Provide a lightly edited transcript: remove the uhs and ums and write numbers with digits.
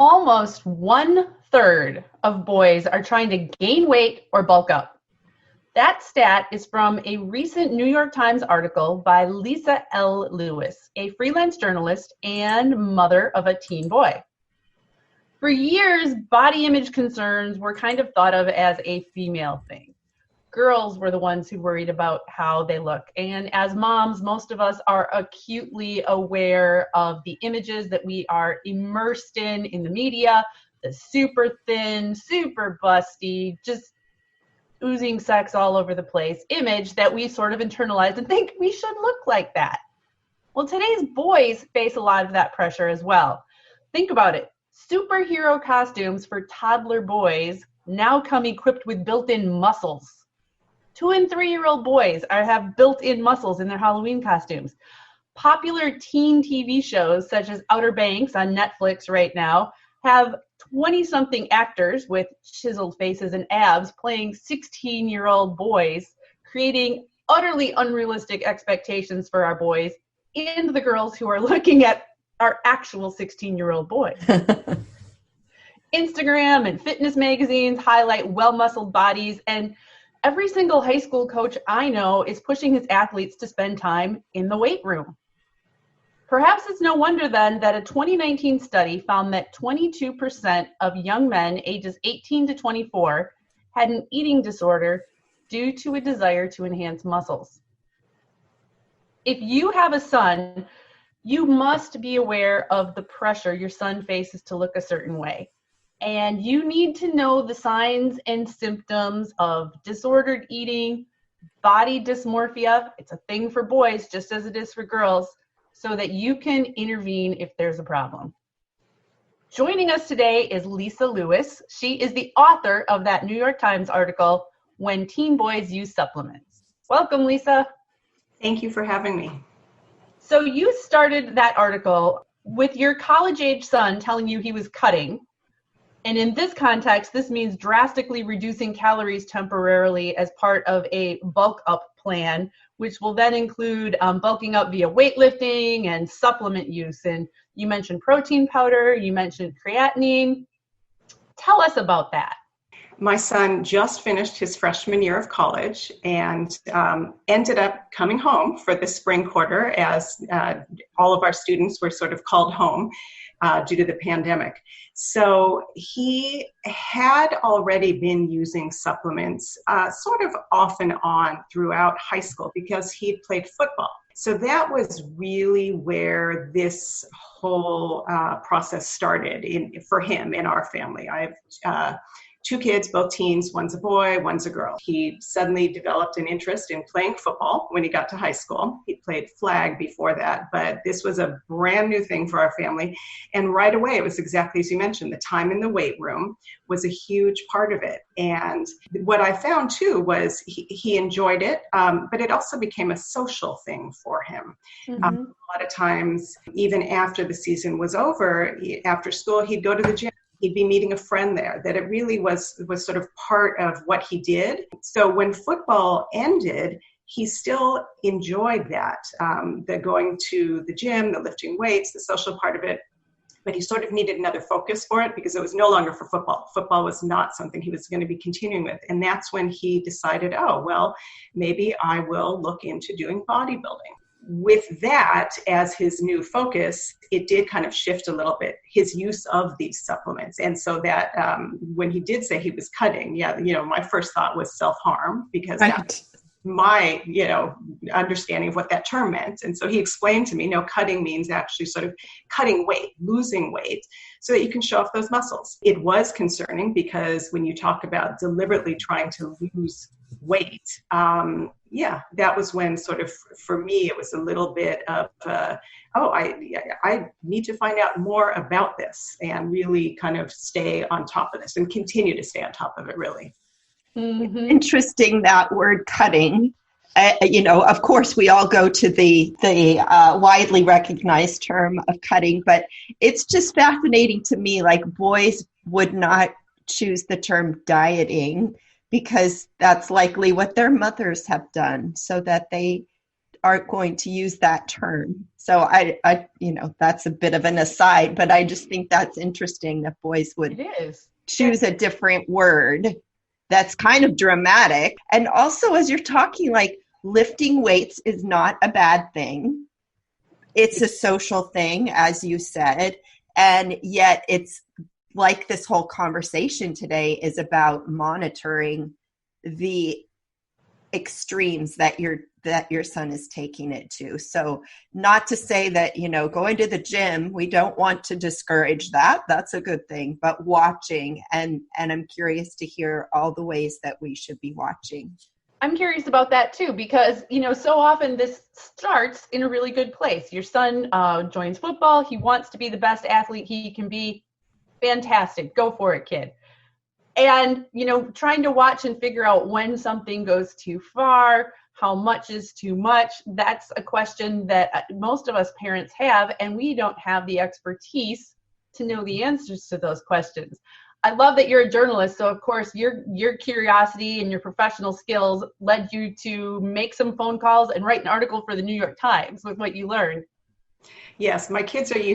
Almost 1/3 of boys are trying to gain weight or bulk up. That stat is from a recent New York Times article by Lisa L. Lewis, a freelance journalist and mother of a teen boy. For years, body image concerns were kind of thought of as a female thing. Girls were the ones who worried about how they look. And as moms, most of us are acutely aware of the images that we are immersed in the media, the super thin, super busty, just oozing sex all over the place image that we sort of internalize and think we should look like that. Well, today's boys face a lot of that pressure as well. Think about it. Superhero costumes for toddler boys now come equipped with built-in muscles. 2- and 3-year-old boys have built-in muscles in their Halloween costumes. Popular teen TV shows such as Outer Banks on Netflix right now have 20-something actors with chiseled faces and abs playing 16-year-old boys, creating utterly unrealistic expectations for our boys and the girls who are looking at our actual 16-year-old boys. Instagram and fitness magazines highlight well-muscled bodies, and every single high school coach I know is pushing his athletes to spend time in the weight room. Perhaps it's no wonder then that a 2019 study found that 22% of young men ages 18 to 24 had an eating disorder due to a desire to enhance muscles. If you have a son, you must be aware of the pressure your son faces to look a certain way. And you need to know the signs and symptoms of disordered eating, body dysmorphia. It's a thing for boys just as it is for girls, so that you can intervene if there's a problem. Joining us today is Lisa Lewis. She is the author of that New York Times article, When Teen Boys Use Supplements. Welcome, Lisa. Thank you for having me. So you started that article with your college-age son telling you he was cutting. And in this context, this means drastically reducing calories temporarily as part of a bulk up plan, which will then include bulking up via weightlifting and supplement use. And you mentioned protein powder, you mentioned creatinine. Tell us about that. My son just finished his freshman year of college and ended up coming home for the spring quarter as all of our students were sort of called home due to the pandemic. So he had already been using supplements sort of off and on throughout high school because he played football. So that was really where this whole process started for him in our family. I have 2 kids, both teens, one's a boy, one's a girl. He suddenly developed an interest in playing football when he got to high school. He played flag before that, but this was a brand new thing for our family. And right away, it was exactly as you mentioned, the time in the weight room was a huge part of it. And what I found too was he enjoyed it, but it also became a social thing for him. Mm-hmm. A lot of times, even after the season was over, after school, he'd go to the gym. He'd be meeting a friend there, that it really was sort of part of what he did. So when football ended, he still enjoyed that, the going to the gym, the lifting weights, the social part of it, but he sort of needed another focus for it because it was no longer for football. Football was not something he was going to be continuing with. And that's when he decided, oh, well, maybe I will look into doing bodybuilding. With that as his new focus, it did kind of shift a little bit, his use of these supplements. And so that when he did say he was cutting, my first thought was self-harm because that's my, understanding of what that term meant. And so he explained to me, no, cutting means actually sort of cutting weight, losing weight, so that you can show off those muscles. It was concerning because when you talk about deliberately trying to lose weight, that was when sort of, for me, it was a little bit of, I need to find out more about this and really kind of stay on top of this and continue to stay on top of it, really. Mm-hmm. Interesting, that word cutting. Of course, we all go to the widely recognized term of cutting, but it's just fascinating to me, like boys would not choose the term dieting because that's likely what their mothers have done so that they aren't going to use that term. So I that's a bit of an aside, but I just think that's interesting that boys would choose a different word that's kind of dramatic. And also, as you're talking, like, lifting weights is not a bad thing. It's a social thing, as you said. And yet it's like this whole conversation today is about monitoring the extremes that your son is taking it to. So not to say that, going to the gym, we don't want to discourage that. That's a good thing. But watching, and I'm curious to hear all the ways that we should be watching. I'm curious about that too, because, so often this starts in a really good place. Your son joins football. He wants to be the best athlete he can be. Fantastic. Go for it, kid. And, trying to watch and figure out when something goes too far, how much is too much. That's a question that most of us parents have, and we don't have the expertise to know the answers to those questions. I love that you're a journalist, so of course your curiosity and your professional skills led you to make some phone calls and write an article for the New York Times with what you learned. Yes, my kids are used